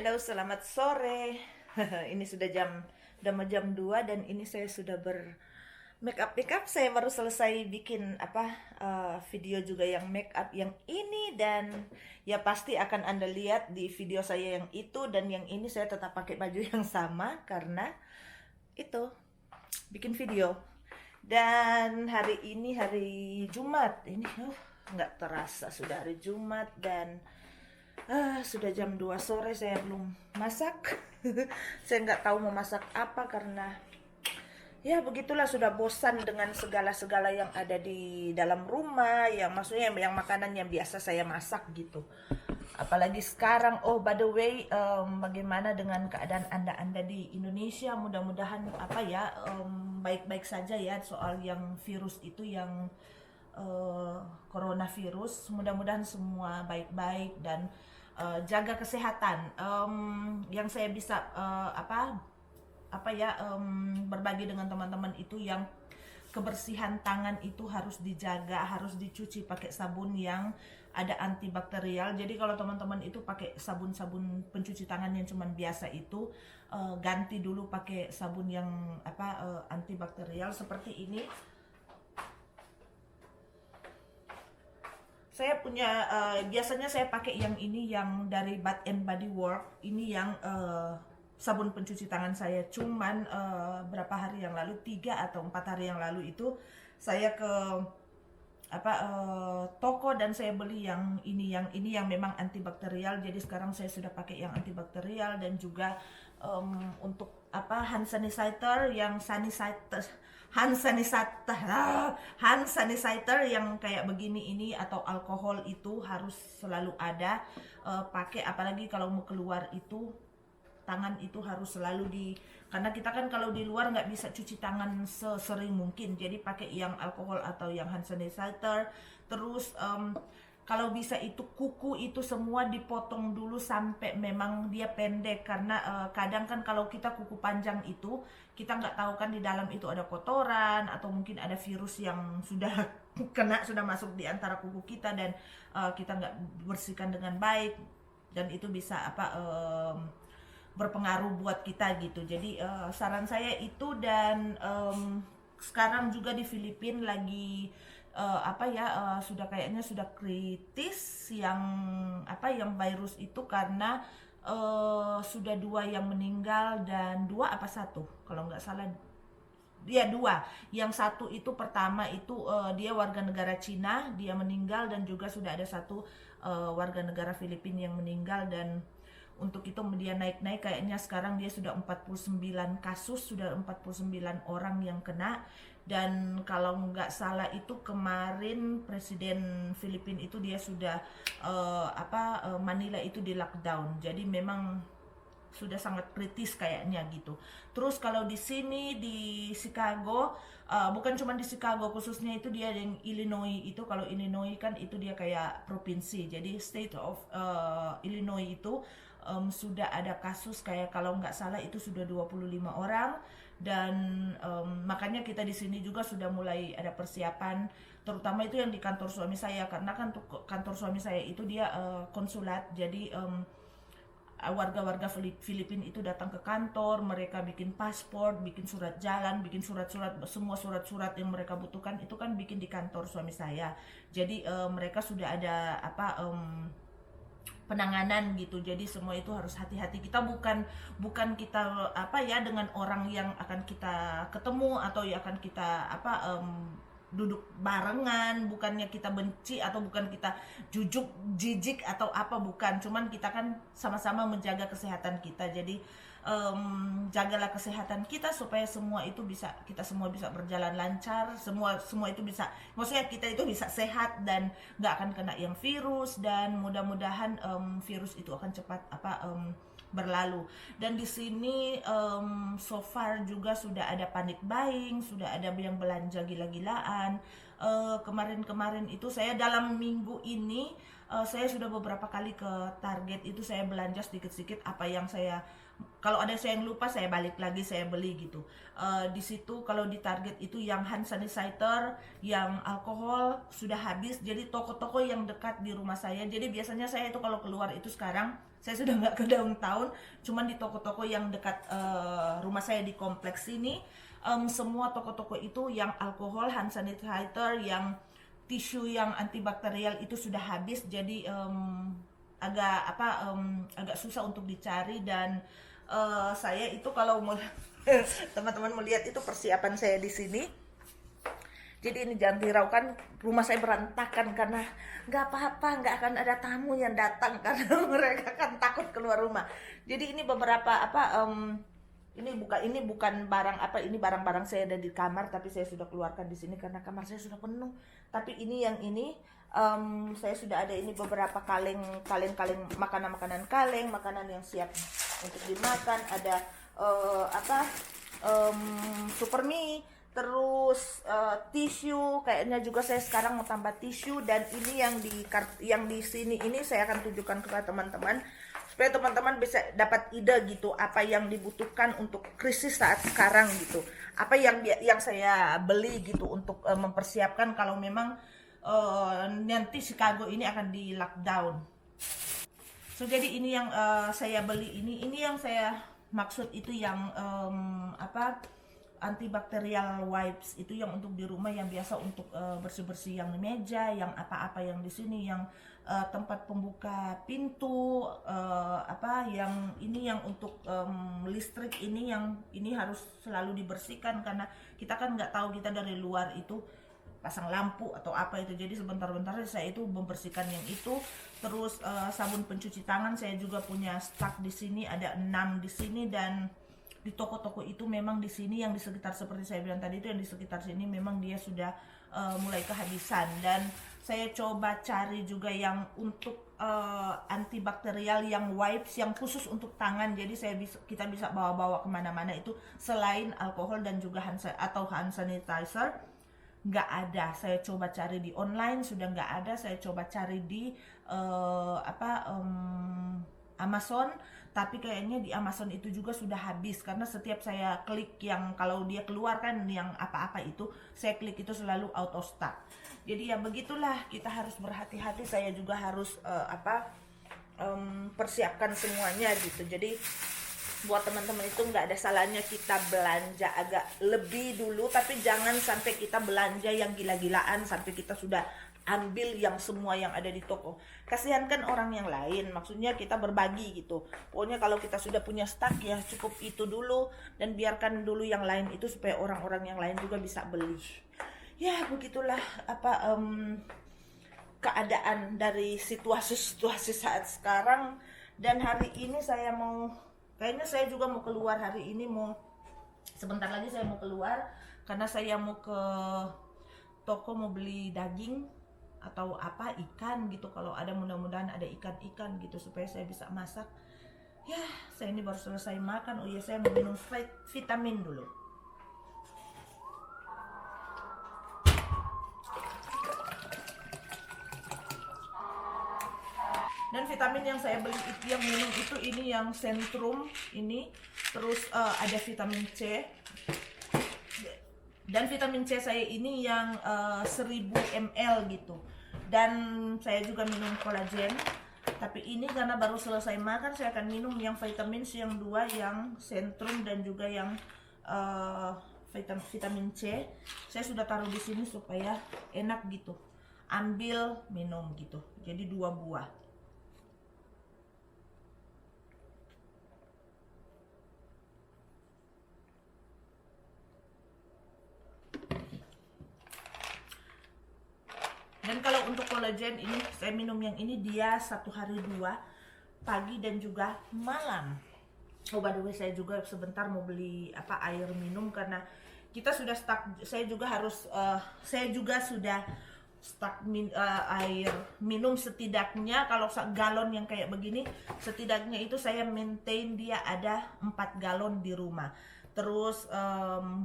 Halo, selamat sore. Ini udah mau jam 2 dan ini saya sudah make up. Saya baru selesai bikin video juga yang make up yang ini, dan ya pasti akan Anda lihat di video saya yang itu dan yang ini saya tetap pakai baju yang sama karena itu bikin video. Dan hari ini hari Jumat. Ini nggak terasa sudah hari Jumat dan sudah jam 2 sore saya belum masak. Saya nggak tahu mau masak apa karena ya begitulah, sudah bosan dengan segala-segala yang ada di dalam rumah, yang maksudnya yang makanan yang biasa saya masak gitu. Apalagi sekarang, oh by the way, bagaimana dengan keadaan anda di Indonesia? Mudah-mudahan baik-baik saja ya, soal yang virus itu, yang coronavirus. Mudah-mudahan semua baik-baik dan jaga kesehatan. Yang saya bisa berbagi dengan teman-teman itu, yang kebersihan tangan itu harus dijaga, harus dicuci pakai sabun yang ada antibakterial. Jadi kalau teman-teman itu pakai sabun pencuci tangan yang cuman biasa itu, ganti dulu pakai sabun yang antibakterial seperti ini. Saya punya biasanya saya pakai yang ini, yang dari Bath and Body Works. Ini yang sabun pencuci tangan saya. Cuman berapa hari yang lalu, 3 atau 4 hari yang lalu itu saya ke toko dan saya beli yang ini yang memang antibakterial. Jadi sekarang saya sudah pakai yang antibakterial, dan juga untuk hand sanitizer hand sanitizer yang kayak begini ini, atau alkohol itu harus selalu ada pakai. Apalagi kalau mau keluar itu, tangan itu harus selalu karena kita kan kalau di luar nggak bisa cuci tangan sesering mungkin, jadi pakai yang alkohol atau yang hand sanitizer. Terus kalau bisa itu kuku itu semua dipotong dulu sampai memang dia pendek, karena kadang kan kalau kita kuku panjang itu, kita nggak tahu kan di dalam itu ada kotoran atau mungkin ada virus yang sudah sudah masuk di antara kuku kita, dan kita nggak bersihkan dengan baik, dan itu bisa berpengaruh buat kita gitu. Jadi saran saya itu. Dan sekarang juga di Filipina lagi sudah kayaknya sudah kritis yang virus itu, karena sudah 2 yang meninggal, dan 2 apa 1 kalau nggak salah. Dia 2. Yang 1 itu pertama itu dia warga negara Cina, dia meninggal, dan juga sudah ada 1 warga negara Filipina yang meninggal. Dan untuk itu dia naik-naik, kayaknya sekarang dia sudah 49 kasus, sudah 49 orang yang kena. Dan kalau nggak salah itu kemarin Presiden Filipina itu dia sudah Manila itu di lockdown. Jadi memang sudah sangat kritis kayaknya gitu. Terus kalau di sini di Chicago, bukan cuma di Chicago khususnya, itu dia yang Illinois itu. Kalau Illinois kan itu dia kayak provinsi, jadi state of Illinois itu sudah ada kasus kayak kalau nggak salah itu sudah 25 orang. Dan makanya kita di sini juga sudah mulai ada persiapan, terutama itu yang di kantor suami saya, karena kan kantor suami saya itu dia konsulat. Jadi warga-warga Filipina itu datang ke kantor, mereka bikin paspor, bikin surat jalan, bikin surat-surat, semua surat-surat yang mereka butuhkan itu kan bikin di kantor suami saya. Jadi mereka sudah ada penanganan gitu. Jadi semua itu harus hati-hati. Kita bukan kita dengan orang yang akan kita ketemu atau yang akan kita duduk barengan, bukannya kita benci atau bukan kita jijik atau apa, bukan. Cuman kita kan sama-sama menjaga kesehatan kita. Jadi jagalah kesehatan kita supaya kita semua bisa berjalan lancar, semua itu bisa, maksudnya kita itu bisa sehat dan nggak akan kena yang virus. Dan mudah-mudahan virus itu akan cepat berlalu. Dan di sini so far juga sudah ada panic buying, sudah ada yang belanja gila-gilaan. Kemarin itu saya dalam minggu ini saya sudah beberapa kali ke Target itu, saya belanja sedikit-sedikit apa yang saya kalau ada saya yang lupa saya balik lagi saya beli gitu. Di situ kalau di Target itu yang hand sanitizer, yang alkohol sudah habis. Jadi toko-toko yang dekat di rumah saya. Jadi biasanya saya itu kalau keluar itu sekarang saya sudah nggak ke downtown, cuman di toko-toko yang dekat rumah saya di kompleks ini. Semua toko-toko itu yang alkohol, hand sanitizer, yang tisu yang antibakterial itu sudah habis. Jadi agak susah untuk dicari. Dan saya itu kalau mau teman-teman melihat itu persiapan saya di sini. Jadi ini jangan hiraukan, rumah saya berantakan karena nggak apa-apa, nggak akan ada tamu yang datang karena mereka kan takut keluar rumah. Jadi ini beberapa ini bukan barang ini barang-barang saya ada di kamar, tapi saya sudah keluarkan di sini karena kamar saya sudah penuh. Tapi ini saya sudah ada ini beberapa kaleng makanan kaleng, makanan yang siap untuk dimakan. Ada super mie, terus tisu. Kayaknya juga saya sekarang mau tambah tisu. Dan ini yang di sini ini saya akan tunjukkan kepada teman-teman supaya teman-teman bisa dapat ide gitu apa yang dibutuhkan untuk krisis saat sekarang gitu. Apa yang saya beli gitu untuk mempersiapkan kalau memang nanti Chicago ini akan di lockdown. So jadi ini yang saya beli, ini yang saya maksud itu yang antibakterial wipes, itu yang untuk di rumah yang biasa untuk bersih-bersih yang di meja, yang apa-apa yang di sini, yang tempat pembuka pintu, yang ini yang untuk listrik ini harus selalu dibersihkan karena kita kan nggak tahu kita dari luar itu pasang lampu atau apa itu. Jadi sebentar-bentar saya itu membersihkan yang itu. Terus sabun pencuci tangan saya juga punya stok di sini, ada 6 di sini. Dan di toko-toko itu memang di sini yang di sekitar seperti saya bilang tadi itu yang di sekitar sini memang dia sudah mulai kehabisan. Dan saya coba cari juga yang untuk antibakterial, yang wipes yang khusus untuk tangan. Jadi kita bisa bawa-bawa kemana-mana itu selain alkohol dan juga hand sanitizer. Nggak ada, saya coba cari di online sudah nggak ada. Saya coba cari di Amazon, tapi kayaknya di Amazon itu juga sudah habis karena setiap saya klik yang kalau dia keluar kan yang apa-apa itu saya klik itu selalu out of stock. Jadi ya begitulah, kita harus berhati-hati. Saya juga harus persiapkan semuanya gitu. Jadi buat teman-teman itu nggak ada salahnya kita belanja agak lebih dulu, tapi jangan sampai kita belanja yang gila-gilaan sampai kita sudah ambil yang semua yang ada di toko. Kasihan kan orang yang lain, maksudnya kita berbagi gitu. Pokoknya kalau kita sudah punya stok ya cukup itu dulu, dan biarkan dulu yang lain itu supaya orang-orang yang lain juga bisa beli. Ya begitulah keadaan dari situasi saat sekarang. Dan hari ini kayaknya saya juga mau keluar hari ini, sebentar lagi saya mau keluar karena saya mau ke toko mau beli daging atau ikan gitu. Kalau ada, mudah-mudahan ada ikan gitu supaya saya bisa masak. Ya, saya ini baru selesai makan. Oh iya, saya mau minum vitamin dulu. Dan vitamin yang saya beli itu, yang minum itu, ini yang Centrum ini. Terus ada vitamin C. Dan vitamin C saya ini yang 1000 ml gitu. Dan saya juga minum kolagen. Tapi ini karena baru selesai makan, saya akan minum yang vitamin C yang 2, yang Centrum dan juga yang vitamin C. Saya sudah taruh di sini supaya enak gitu. Ambil, minum gitu. Jadi 2 buah. Dan kalau untuk kolagen ini saya minum yang ini, dia 1 hari 2, pagi dan juga malam. Oh by the way, saya juga sebentar mau beli air minum karena kita sudah stok. Saya juga sudah stok air minum setidaknya. Kalau galon yang kayak begini, setidaknya itu saya maintain dia ada 4 galon di rumah. Terus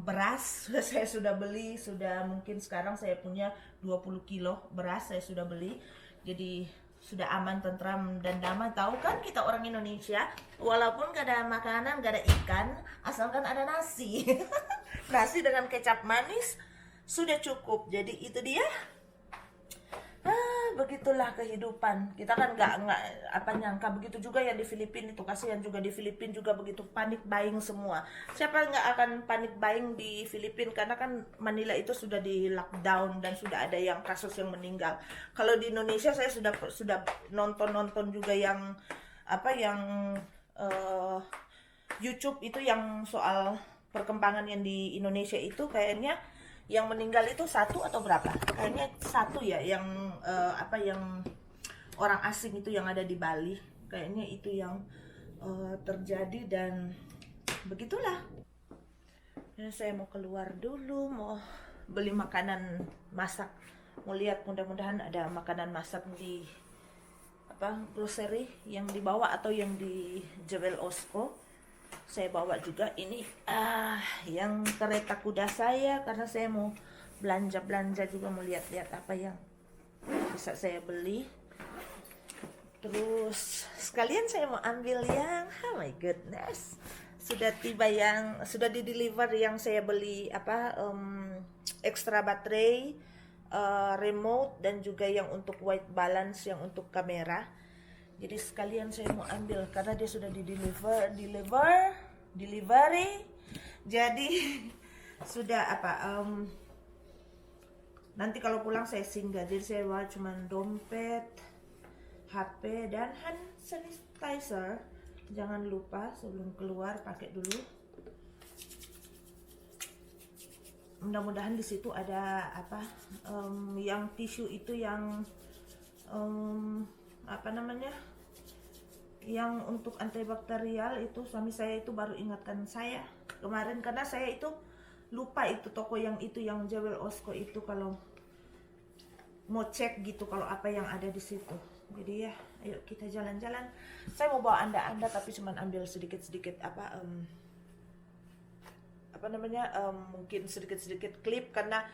beras saya sudah beli, mungkin sekarang saya punya 20 kilo beras saya sudah beli. Jadi sudah aman, tentram dan damai. Tahu kan kita orang Indonesia, walaupun gak ada makanan, gak ada ikan, asalkan ada nasi. Nasi dengan kecap manis sudah cukup. Jadi itu dia. Begitulah kehidupan. Kita kan nggak apa nyangka begitu juga yang di Filipina itu. Kasihan juga di Filipina juga begitu panik buying semua. Siapa nggak akan panik buying di Filipina, karena kan Manila itu sudah di lockdown dan sudah ada yang kasus yang meninggal. Kalau di Indonesia saya sudah nonton juga yang apa yang YouTube itu yang soal perkembangan yang di Indonesia itu, kayaknya yang meninggal itu satu atau berapa? Kayaknya satu ya, yang yang orang asing itu yang ada di Bali. Kayaknya itu yang terjadi dan begitulah. Jadi saya mau keluar dulu, mau beli makanan masak. Mau lihat, mudah-mudahan ada makanan masak di grocery yang dibawa atau yang di Jewel Osco. Saya bawa juga ini yang kereta kuda saya, karena saya mau belanja juga, mau lihat-lihat apa yang bisa saya beli. Terus sekalian saya mau ambil yang oh my goodness, sudah tiba yang sudah di deliver yang saya beli extra baterai, remote, dan juga yang untuk white balance, yang untuk kamera. Jadi sekalian saya mau ambil karena dia sudah di delivery. Jadi sudah nanti kalau pulang saya singgah. Jadi saya bawa cuma dompet, HP, dan hand sanitizer. Jangan lupa sebelum keluar pakai dulu. Mudah-mudahan di situ ada yang tisu itu yang yang untuk antibakterial itu. Suami saya itu baru ingatkan saya kemarin, karena saya itu lupa itu toko yang itu, yang Jewel Osco itu, kalau mau cek gitu kalau apa yang ada di situ. Jadi ya, ayo kita jalan-jalan. Saya mau bawa anda tapi cuman ambil sedikit-sedikit mungkin sedikit-sedikit klip, karena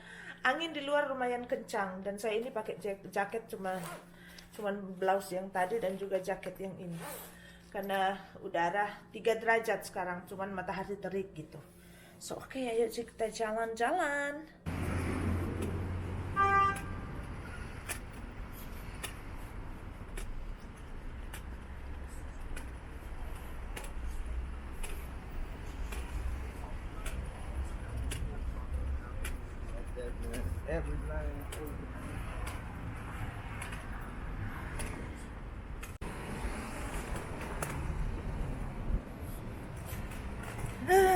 angin di luar lumayan kencang dan saya ini pakai jaket cuman blouse yang tadi dan juga jaket yang ini, karena udara 3 derajat sekarang, cuman matahari terik gitu. So oke, ayo kita jalan-jalan.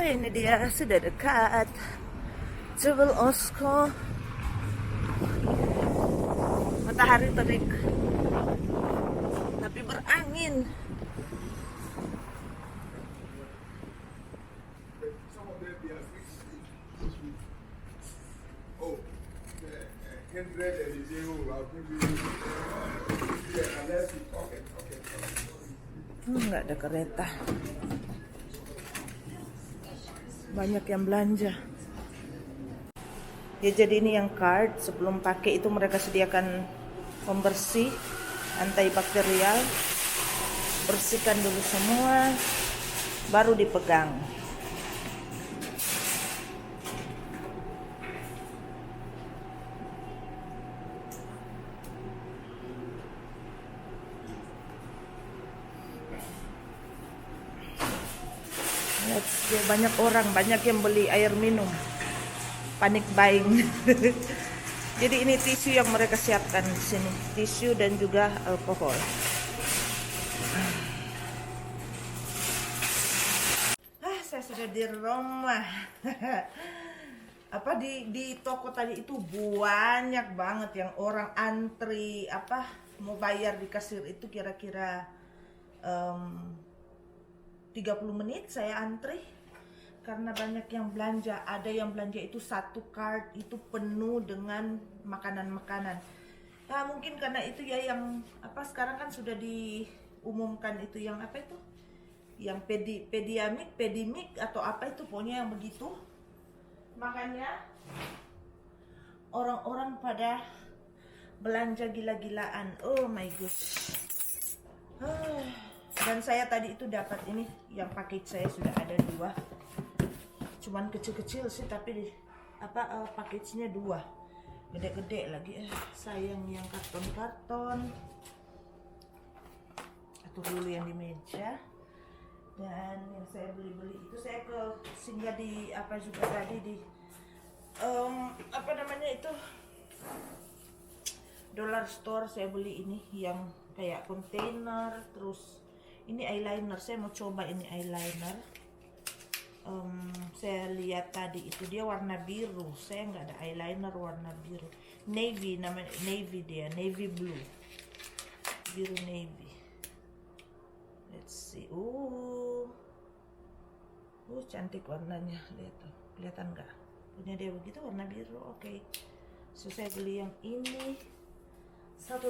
Ini dia, sudah dekat Jewel Osco. Matahari terik tapi berangin. Nggak ada kereta. Banyak yang belanja. Ya, jadi ini yang card, sebelum pakai itu mereka sediakan pembersih antibakterial. Bersihkan dulu semua, baru dipegang. Banyak orang, banyak yang beli air minum, panik buying. Jadi ini tisu yang mereka siapkan di sini, tisu dan juga alkohol. Saya sudah di rumah. Di toko tadi itu banyak banget yang orang antri mau bayar di kasir itu, kira-kira 30 menit saya antri karena banyak yang belanja. Ada yang belanja itu satu cart itu penuh dengan makanan-makanan. Nah, mungkin karena itu ya, yang sekarang kan sudah diumumkan itu yang yang pedimik atau itu, pokoknya yang begitu. Makanya orang-orang pada belanja gila-gilaan. Oh my gosh. Dan saya tadi itu dapat ini, yang paket saya sudah ada 2. Cuman kecil-kecil sih, tapi paketnya 2. Gede-gede lagi. Sayang yang karton-karton. Atur dulu yang di meja. Dan yang saya beli-beli itu saya singgah di juga tadi di Dollar Store. Saya beli ini yang kayak kontainer. Terus ini eyeliner, saya mau coba ini eyeliner. Saya lihat tadi itu dia warna biru, saya nggak ada eyeliner warna biru. Navy, namanya navy, dia navy blue, biru navy. Let's see. Cantik warnanya, lihat tuh, kelihatan nggak? Punya dia begitu warna biru. Oke. So saya beli yang ini $1.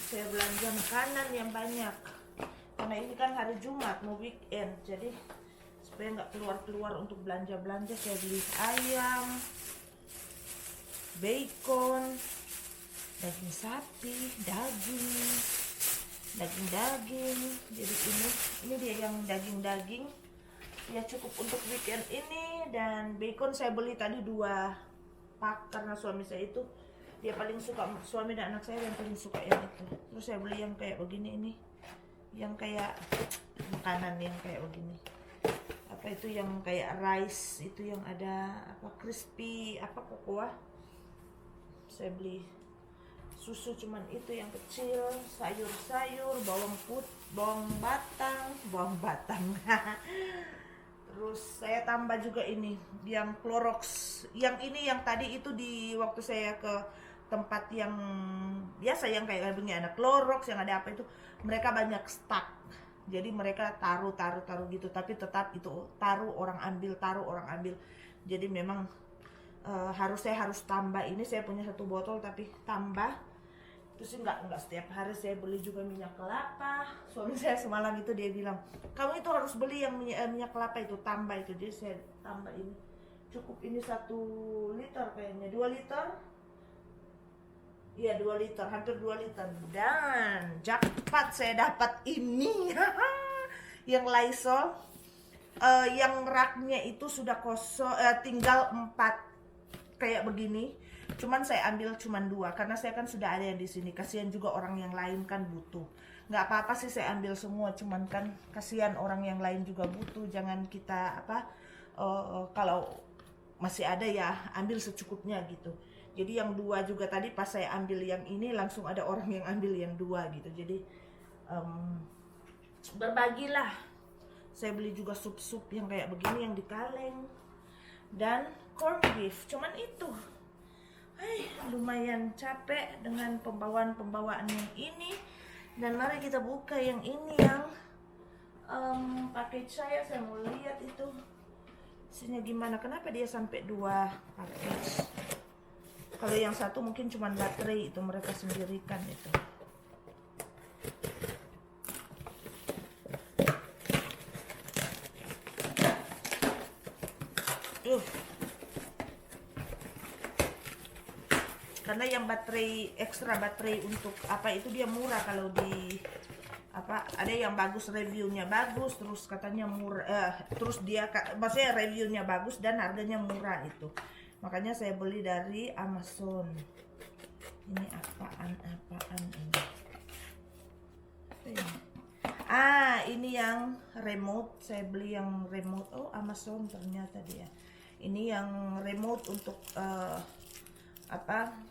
Saya belanja makanan yang banyak karena ini kan hari Jumat, mau weekend, jadi supaya nggak keluar-keluar untuk belanja-belanja, saya beli ayam, bacon, daging sapi, daging. Jadi ini dia yang daging ya, cukup untuk weekend ini. Dan bacon saya beli tadi 2 pak karena suami saya itu dia paling suka, suami dan anak saya yang paling suka yang itu. Terus saya beli yang kayak begini ini, yang kayak makanan yang kayak begini, yang kayak rice itu yang ada crispy kokoa. Saya beli susu cuman itu yang kecil, sayur-sayur, bawang batang. Terus saya tambah juga ini yang Clorox. Yang ini yang tadi itu di waktu saya ke tempat yang biasa yang kayak begini, ada Clorox yang ada apa itu, mereka banyak stok. Jadi mereka taruh gitu, tapi tetap itu taruh orang ambil. Jadi memang saya harus tambah ini. Saya punya 1 botol tapi tambah. Terus enggak setiap hari saya beli juga minyak kelapa. Suami saya semalam itu dia bilang, kamu itu harus beli yang minyak kelapa itu, tambah itu. Jadi saya tambah ini. Cukup ini 1 liter kayaknya, 2 liter. Iya 2 liter, hampir 2 liter. Dan jackpot, saya dapat ini. Yang Lysol. Yang raknya itu sudah kosong, tinggal 4 kayak begini. Cuman saya ambil cuman 2 karena saya kan sudah ada yang di sini. Kasihan juga orang yang lain kan butuh. Nggak apa-apa sih saya ambil semua, cuman kan kasihan orang yang lain juga butuh. Jangan kita kalau masih ada ya ambil secukupnya gitu. Jadi yang 2 juga tadi pas saya ambil yang ini langsung ada orang yang ambil yang 2 gitu. Jadi berbagilah. Saya beli juga sup-sup yang kayak begini yang di kaleng dan corned beef. Cuman itu. Lumayan capek dengan pembawaan yang ini. Dan mari kita buka yang ini, yang paket saya mau lihat itu isinya gimana. Kenapa dia sampai 2 paket? Kalau yang 1 mungkin cuma baterai, itu mereka sendirikan itu. Karena yang ekstra baterai untuk itu dia murah. Kalau di ada yang bagus, reviewnya bagus, terus katanya murah, terus dia maksudnya reviewnya bagus dan harganya murah itu. Makanya saya beli dari Amazon. Ini apaan ini? Ini yang remote. Saya beli yang remote. Amazon ternyata dia. Ini yang remote untuk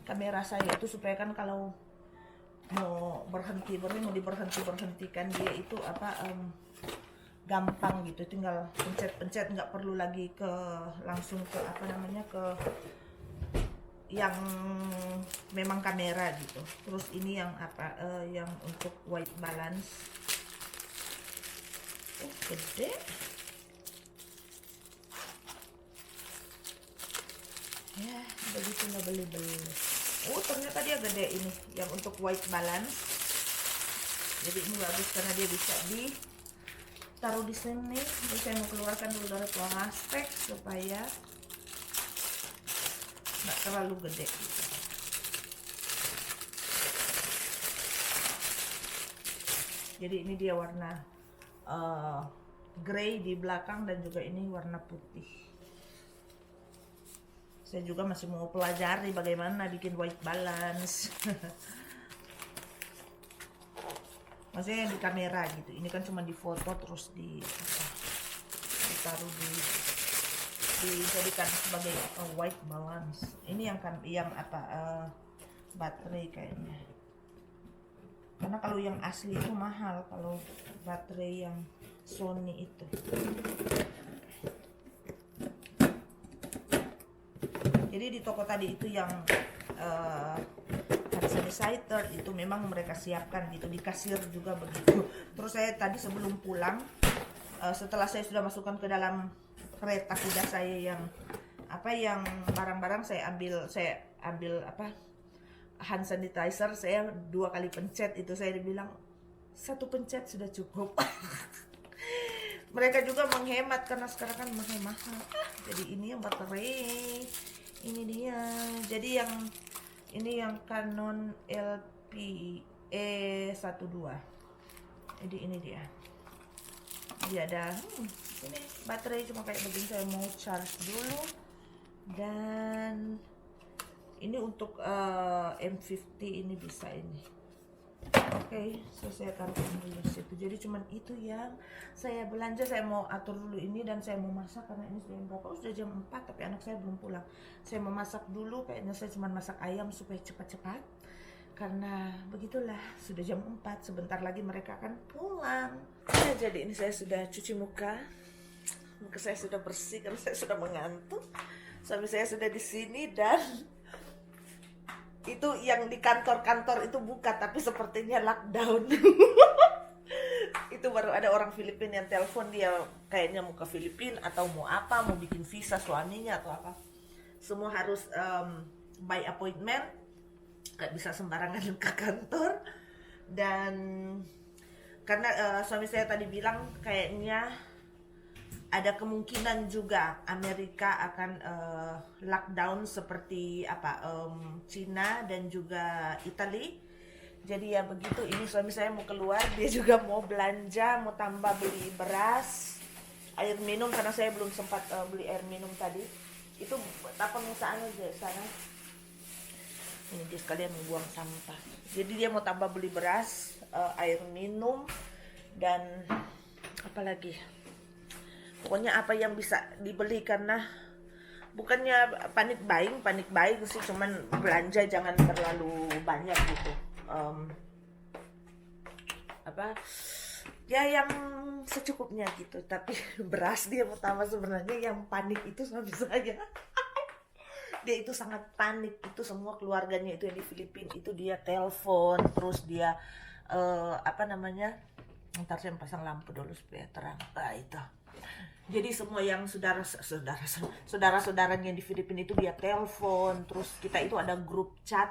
kamera saya itu, supaya kan kalau mau diberhentikan dia itu gampang gitu, tinggal pencet, nggak perlu lagi langsung ke ke yang memang kamera gitu. Terus ini yang yang untuk white balance. Gede. Ya, begitulah beli. Ternyata dia gede ini, yang untuk white balance. Jadi ini bagus karena dia bisa ditaruh di sini. Jadi saya mau keluarkan dulu dari plastik supaya nggak terlalu gede. Jadi ini dia warna grey di belakang dan juga ini warna putih. Saya juga masih mau pelajari bagaimana bikin white balance. Maksudnya di kamera gitu. Ini kan cuma di foto terus ditaruh dijadikan sebagai white balance. Ini yang baterai kayaknya. Karena kalau yang asli itu mahal, kalau baterai yang Sony itu. Jadi di toko tadi itu yang hand sanitizer itu memang mereka siapkan gitu, di kasir juga begitu. Terus saya tadi sebelum pulang, setelah saya sudah masukkan ke dalam kereta kuda saya yang barang-barang saya ambil hand sanitizer, saya 2 kali pencet itu, saya dibilang 1 pencet sudah cukup. Mereka juga menghemat karena sekarang kan mahal. Jadi ini yang baterai, ini dia. Jadi yang Canon LPE12. Jadi ini dia. Dia ada ini baterai cuma kayak begini, saya mau charge dulu. Dan ini untuk M50 ini bisa ini. Oke, saya taruh dulu di situ. Jadi cuman itu yang saya belanja. Saya mau atur dulu ini dan saya mau masak karena ini sudah jam berapa? Sudah jam 4 tapi anak saya belum pulang. Saya mau masak dulu, kayaknya saya cuma masak ayam supaya cepat-cepat. Karena begitulah, sudah jam 4, sebentar lagi mereka akan pulang. Jadi ini saya sudah cuci muka. Muka saya sudah bersih karena saya sudah mengantuk. Suami saya sudah di sini dan itu yang di kantor-kantor itu buka tapi sepertinya lockdown. Itu baru ada orang Filipina yang telepon, dia kayaknya mau ke Filipina atau mau bikin visa suaminya atau apa. Semua harus by appointment, gak bisa sembarangan ke kantor. Dan karena suami saya tadi bilang kayaknya ada kemungkinan juga Amerika akan lockdown seperti Cina dan juga Italia. Jadi ya begitu, ini suami saya mau keluar, dia juga mau belanja, mau tambah beli beras, air minum karena saya belum sempat beli air minum tadi. Itu pengusahaan aja sana. Ini dia sekalian membuang sampah. Jadi dia mau tambah beli beras, air minum dan apa lagi? Pokoknya apa yang bisa dibeli, karena bukannya panik buying sih, cuman belanja jangan terlalu banyak gitu. Ya yang secukupnya gitu. Tapi beras dia pertama sebenarnya yang panik itu suami saya. Dia itu sangat panik, itu semua keluarganya itu yang di Filipina itu dia telepon, terus dia ntar saya pasang lampu dulu supaya terang. Itu. Jadi semua yang saudara-saudaranya di Filipina itu dia telepon, terus kita itu ada grup chat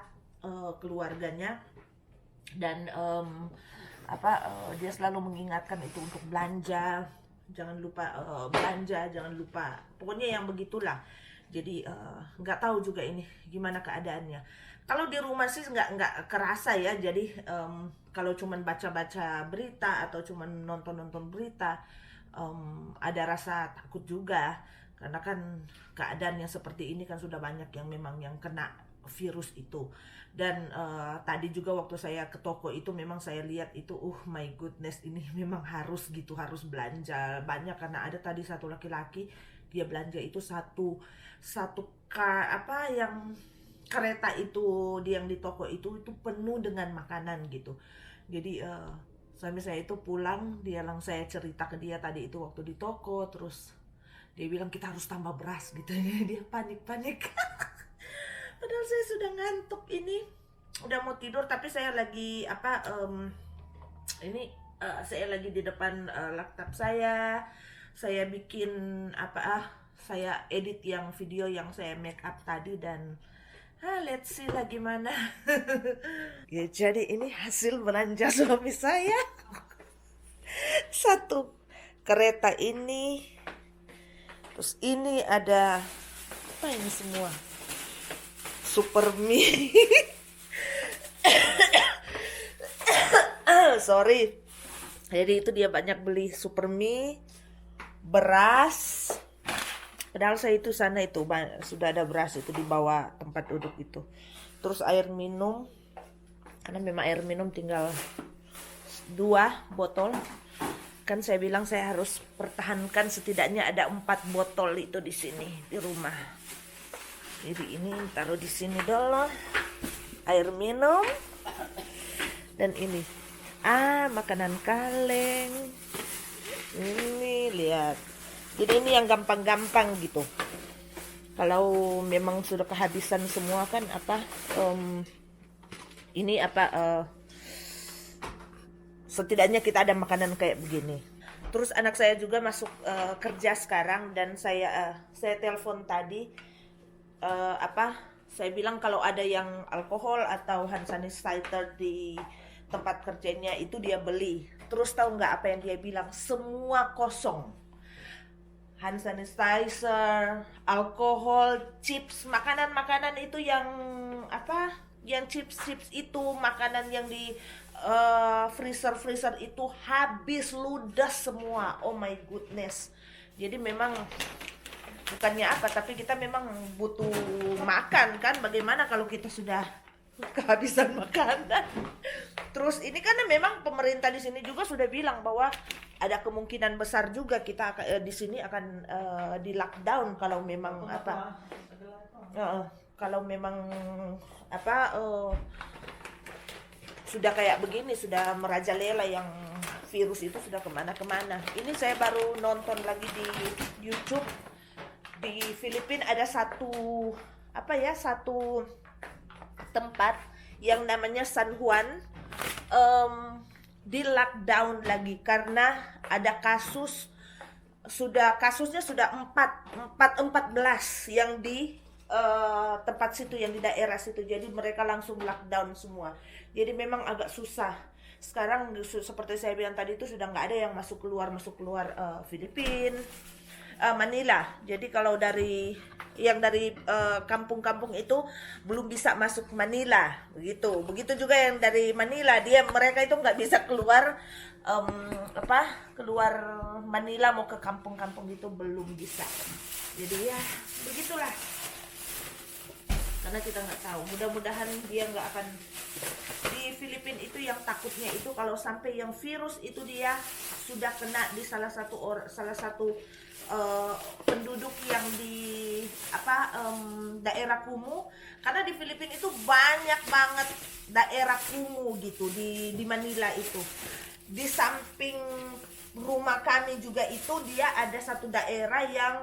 keluarganya dan dia selalu mengingatkan itu untuk belanja, jangan lupa belanja, jangan lupa, pokoknya yang begitulah. Jadi nggak tahu juga ini gimana keadaannya. Kalau di rumah sih nggak kerasa ya. Jadi kalau cuman baca-baca berita atau cuman nonton berita, ada rasa takut juga karena kan keadaannya seperti ini kan sudah banyak yang memang yang kena virus itu. Dan tadi juga waktu saya ke toko itu memang saya lihat itu my goodness, ini memang harus belanja banyak karena ada tadi satu laki-laki dia belanja itu yang kereta itu yang di toko itu penuh dengan makanan gitu. Jadi suami saya itu pulang, saya cerita ke dia tadi itu waktu di toko, terus dia bilang kita harus tambah beras gitu. Dia panik. Padahal saya sudah ngantuk ini, udah mau tidur tapi saya lagi saya lagi di depan laptop saya bikin saya edit yang video yang saya make up tadi dan let's see lah gimana. Ya, jadi ini hasil belanja suami saya. Satu kereta ini, terus ini ada apa ini semua? super mie. Sorry. Jadi itu dia banyak beli super mie, beras. Padahal saya itu sana itu sudah ada beras itu di bawah tempat duduk itu. Terus air minum, karena memang air minum tinggal 2 botol. Kan saya bilang saya harus pertahankan setidaknya ada 4 botol itu di sini di rumah. Jadi ini taruh di sini dulu. Air minum. Dan ini makanan kaleng. Ini lihat. Jadi ini yang gampang-gampang gitu. Kalau memang sudah kehabisan semua kan setidaknya kita ada makanan kayak begini. Terus anak saya juga masuk kerja sekarang dan saya telepon tadi saya bilang kalau ada yang alkohol atau hand sanitizer di tempat kerjanya itu dia beli. Terus tahu nggak apa yang dia bilang? Semua kosong. Hand sanitizer, alkohol, chips, makanan-makanan itu yang yang chips itu, makanan yang di freezer itu habis ludas semua. Oh my goodness. Jadi memang bukannya tapi kita memang butuh makan kan. Bagaimana kalau kita sudah kehabisan makanan? Terus ini karena memang pemerintah di sini juga sudah bilang bahwa ada kemungkinan besar juga kita di sini akan di lockdown kalau memang kalau memang sudah kayak begini, sudah merajalela yang virus itu sudah kemana-kemana. Ini saya baru nonton lagi di YouTube. Di Filipina ada satu tempat yang namanya San Juan di lockdown lagi karena ada kasusnya sudah 14 yang di tempat situ, yang di daerah situ. Jadi mereka langsung lockdown semua. Jadi memang agak susah. Sekarang seperti saya bilang tadi itu sudah nggak ada yang masuk keluar Filipina, Manila. Jadi kalau dari kampung-kampung itu belum bisa masuk Manila, begitu juga yang dari Manila, mereka itu nggak bisa keluar keluar Manila mau ke kampung-kampung itu belum bisa. Jadi ya begitulah, karena kita nggak tahu. Mudah-mudahan dia nggak akan. Di Filipina itu yang takutnya itu kalau sampai yang virus itu dia sudah kena di salah satu penduduk yang di daerah kumuh, karena di Filipina itu banyak banget daerah kumuh gitu di Manila itu. Di samping rumah kami juga itu dia ada satu daerah yang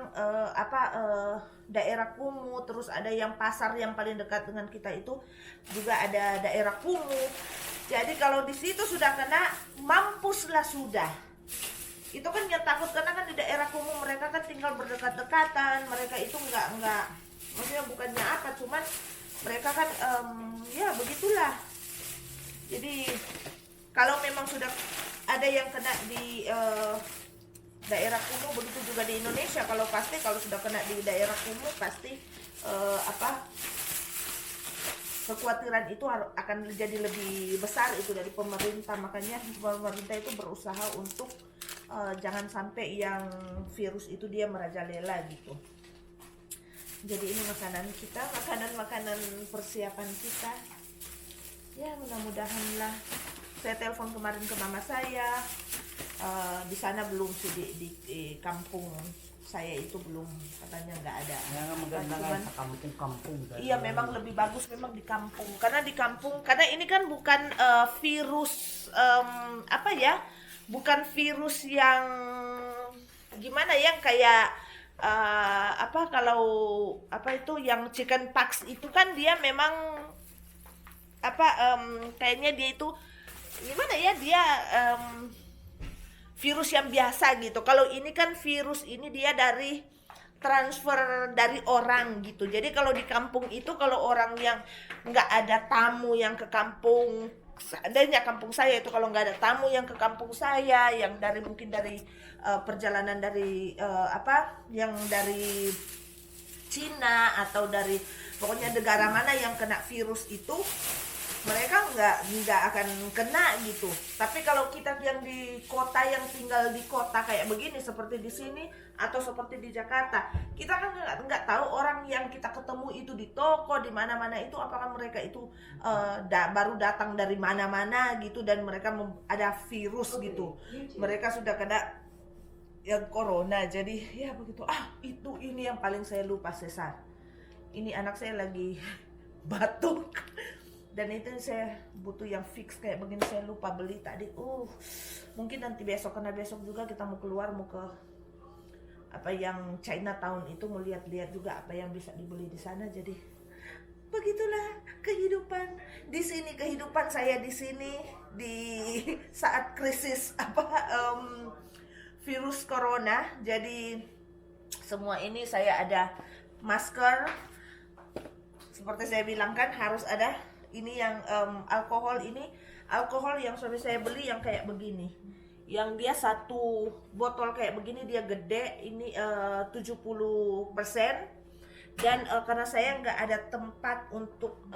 daerah kumuh, terus ada yang pasar yang paling dekat dengan kita itu juga ada daerah kumuh. Jadi kalau di situ sudah kena, mampuslah sudah. Itu kan yang takut karena kan di daerah kumuh mereka kan tinggal berdekat-dekatan, mereka itu enggak maksudnya bukannya cuman mereka kan ya begitulah. Jadi kalau memang sudah ada yang kena di daerah kumuh, begitu juga di Indonesia. Kalau sudah kena di daerah kumuh pasti kekhawatiran itu akan jadi lebih besar itu dari pemerintah. Makanya pemerintah itu berusaha untuk jangan sampai yang virus itu dia merajalela gitu. Jadi ini makanan kita, makanan persiapan kita. Ya mudah-mudahan lah. Saya telepon kemarin ke mama saya. Di sana belum sih, di kampung saya itu belum, katanya nggak ada. Iya memang lebih bagus memang di kampung, karena ini kan bukan virus bukan virus yang gimana yang kayak yang chickenpox itu kan dia memang kayaknya dia itu gimana ya, dia virus yang biasa gitu. Kalau ini kan virus ini dia dari transfer dari orang gitu. Jadi kalau di kampung itu kalau orang yang nggak ada tamu yang ke kampung, seandainya kampung saya itu kalau nggak ada tamu yang ke kampung saya, yang mungkin dari perjalanan dari yang dari Cina atau dari pokoknya negara mana yang kena virus itu mereka nggak akan kena gitu. Tapi kalau kita yang di kota, yang tinggal di kota kayak begini seperti di sini atau seperti di Jakarta, kita kan nggak tahu orang yang kita ketemu itu di toko di mana-mana itu apakah mereka itu baru datang dari mana-mana gitu dan mereka ada virus gitu. Mereka sudah kena yang corona. Jadi ya begitu. Itu ini yang paling saya lupa, Cesar. Ini anak saya lagi batuk. Dan itu saya butuh yang fix kayak begini, saya lupa beli tadi. Mungkin nanti besok, karena besok juga kita mau keluar, mau ke apa yang Chinatown itu, mau lihat-lihat juga apa yang bisa dibeli di sana. Jadi begitulah kehidupan di sini, kehidupan saya di sini di saat krisis virus corona. Jadi semua ini saya ada masker, seperti saya bilang kan harus ada. Ini yang alkohol yang suami saya beli yang kayak begini, yang dia satu botol kayak begini, dia gede, ini 70%. Dan karena saya nggak ada tempat untuk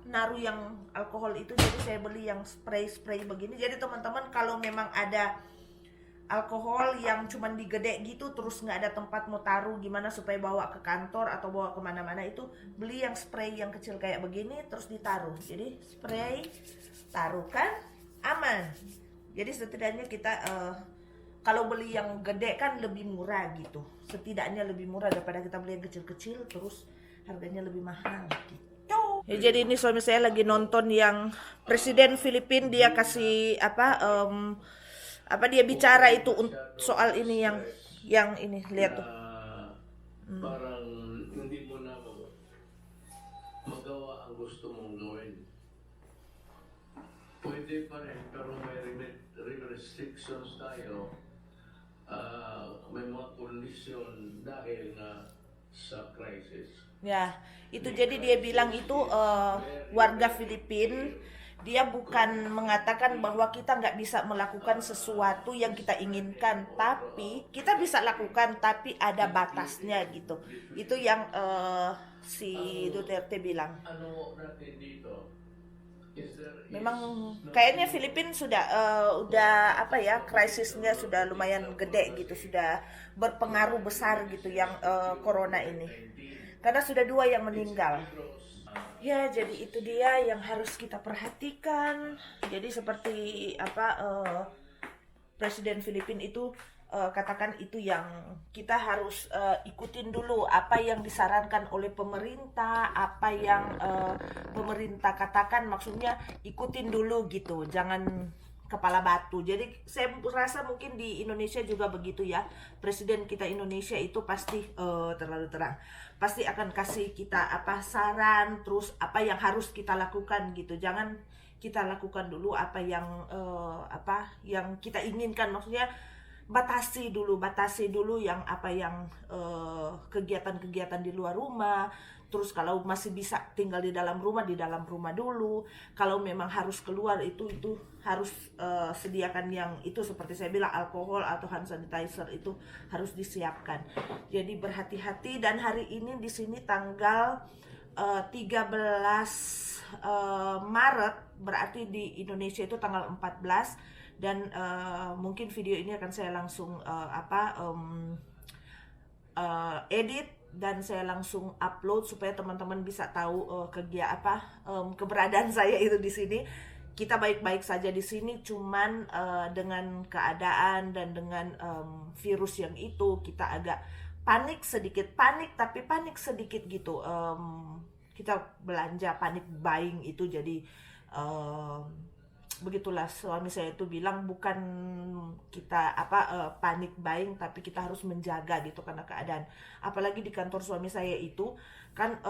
naruh yang alkohol itu, jadi saya beli yang spray begini. Jadi teman-teman kalau memang ada alkohol yang cuman digede gitu terus nggak ada tempat mau taruh, gimana supaya bawa ke kantor atau bawa kemana-mana, itu beli yang spray yang kecil kayak begini terus ditaruh. Jadi spray, taruh kan aman. Jadi setidaknya kita kalau beli yang gede kan lebih murah gitu, setidaknya lebih murah daripada kita beli yang kecil-kecil terus harganya lebih mahal gitu. Ya, jadi ini suami saya lagi nonton yang Presiden Filipina, dia kasih dia bicara itu soal ini yang ini, lihat tuh. Parang hindi mo na magawa ang gusto mong gawin. Pwede pa rin, pero may restrictions tayo. May mga kondisyon dahil na sa crisis. Ya, itu jadi dia bilang itu warga Filipina, dia bukan mengatakan bahwa kita nggak bisa melakukan sesuatu yang kita inginkan, tapi kita bisa lakukan, tapi ada batasnya gitu. Itu yang si Duterte bilang. Memang kayaknya Filipina sudah krisisnya sudah lumayan gede gitu, sudah berpengaruh besar gitu yang corona ini, karena sudah 2 yang meninggal. Ya, jadi itu dia yang harus kita perhatikan. Jadi seperti Presiden Filipina itu katakan itu yang kita harus ikutin dulu apa yang disarankan oleh pemerintah, apa yang pemerintah katakan, maksudnya ikutin dulu gitu, jangan kepala batu. Jadi saya rasa mungkin di Indonesia juga begitu ya. Presiden kita Indonesia itu pasti terlalu terang, pasti akan kasih kita saran, terus apa yang harus kita lakukan gitu. Jangan kita lakukan dulu apa yang kita inginkan, maksudnya batasi dulu yang kegiatan-kegiatan di luar rumah. Terus kalau masih bisa tinggal di dalam rumah dulu. Kalau memang harus keluar itu harus sediakan yang itu, seperti saya bilang alkohol atau hand sanitizer itu harus disiapkan. Jadi berhati-hati. Dan hari ini di sini tanggal 13 Maret, berarti di Indonesia itu tanggal 14. Dan mungkin video ini akan saya langsung edit dan saya langsung upload supaya teman-teman bisa tahu keberadaan saya itu di sini. Kita baik-baik saja di sini, cuman dengan keadaan dan dengan virus yang itu kita agak panik sedikit gitu. Kita belanja panik buying itu, jadi begitulah. Suami saya itu bilang bukan kita panik buying, tapi kita harus menjaga gitu karena keadaan. Apalagi di kantor suami saya itu kan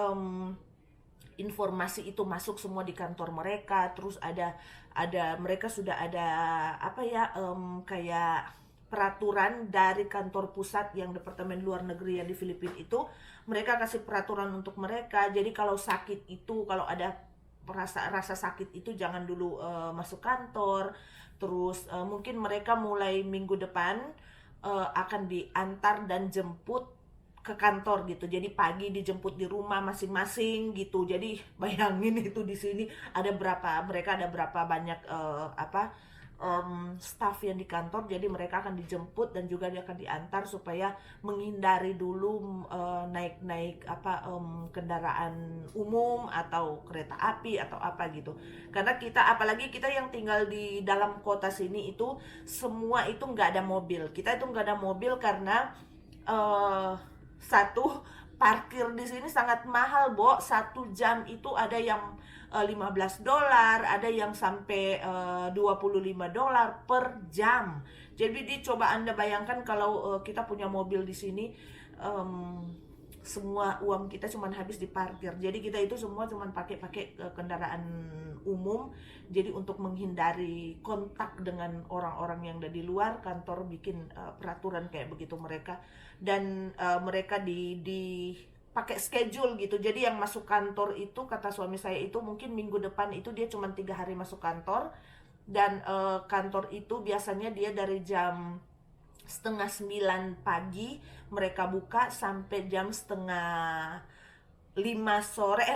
informasi itu masuk semua di kantor mereka. Terus ada mereka sudah ada kayak peraturan dari kantor pusat yang Departemen Luar Negeri yang di Filipina itu, mereka kasih peraturan untuk mereka. Jadi kalau sakit itu, kalau ada rasa sakit itu jangan dulu masuk kantor. Terus mungkin mereka mulai minggu depan akan diantar dan jemput ke kantor gitu. Jadi pagi dijemput di rumah masing-masing gitu. Jadi bayangin itu di sini mereka ada berapa banyak staff yang di kantor. Jadi mereka akan dijemput dan juga dia akan diantar supaya menghindari dulu naik-naik kendaraan umum atau kereta api atau apa gitu. Karena apalagi kita yang tinggal di dalam kota sini itu semua itu nggak ada mobil. Kita itu nggak ada mobil karena satu, parkir di sini sangat mahal, Bo. 1 jam itu ada yang $15, ada yang sampai $25 per jam. Jadi coba Anda bayangkan kalau kita punya mobil di sini, semua uang kita cuma habis di parkir. Jadi kita itu semua cuma pakai kendaraan umum. Jadi untuk menghindari kontak dengan orang-orang yang ada di luar, kantor bikin peraturan kayak begitu mereka. Dan mereka di pakai schedule gitu. Jadi yang masuk kantor itu, kata suami saya itu mungkin minggu depan itu dia cuma 3 hari masuk kantor. Dan kantor itu biasanya dia dari jam 8:30 pagi mereka buka sampai jam 4:30 sore,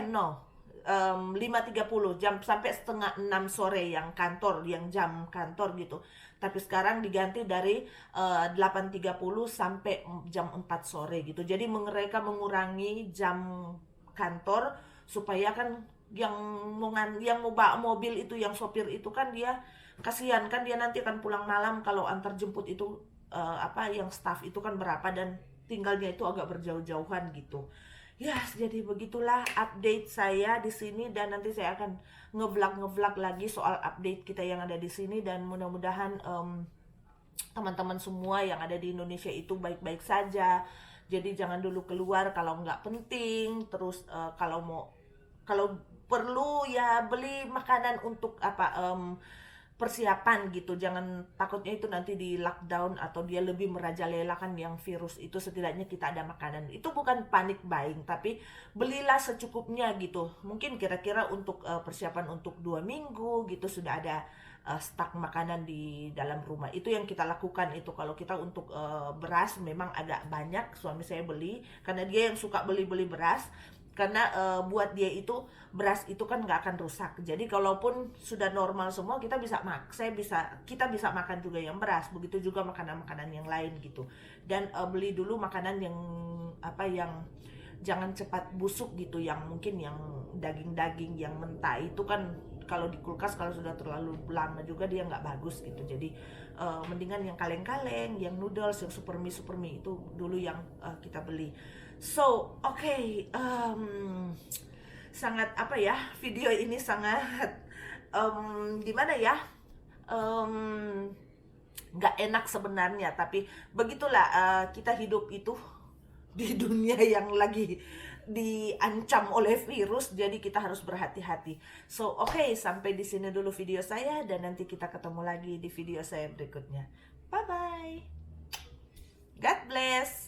5:30 jam sampai 5:30 sore yang kantor, yang jam kantor gitu. Tapi sekarang diganti dari 8:30 sampai jam 4 sore gitu. Jadi mereka mengurangi jam kantor supaya kan yang mau bawa mobil itu, yang sopir itu kan dia kasihan kan, dia nanti akan pulang malam kalau antar jemput itu yang staff itu kan berapa dan tinggalnya itu agak berjauh-jauhan gitu. Ya, jadi begitulah update saya di sini dan nanti saya akan nge-vlog lagi soal update kita yang ada di sini dan mudah-mudahan teman-teman semua yang ada di Indonesia itu baik-baik saja. Jadi jangan dulu keluar kalau nggak penting. Terus kalau perlu ya beli makanan untuk persiapan gitu. Jangan takutnya itu nanti di lockdown atau dia lebih merajalela kan yang virus itu. Setidaknya kita ada makanan. Itu bukan panic buying, tapi belilah secukupnya gitu. Mungkin kira-kira untuk persiapan untuk 2 minggu gitu sudah ada stok makanan di dalam rumah. Itu yang kita lakukan itu. Kalau kita untuk beras memang agak banyak suami saya beli karena dia yang suka beli beras. Karena buat dia itu beras itu kan nggak akan rusak. Jadi kalaupun sudah normal semua kita bisa makan juga yang beras. Begitu juga makanan-makanan yang lain gitu. Dan beli dulu makanan yang jangan cepat busuk gitu. Yang mungkin yang daging-daging yang mentah itu kan kalau di kulkas kalau sudah terlalu lama juga dia nggak bagus gitu. Jadi mendingan yang kaleng-kaleng, yang noodles, yang super mie itu dulu yang kita beli. So, okay, sangat video ini sangat gimana ya, nggak enak sebenarnya, tapi begitulah kita hidup itu di dunia yang lagi diancam oleh virus, jadi kita harus berhati-hati. So, okay, sampai di sini dulu video saya dan nanti kita ketemu lagi di video saya berikutnya. Bye bye. God bless.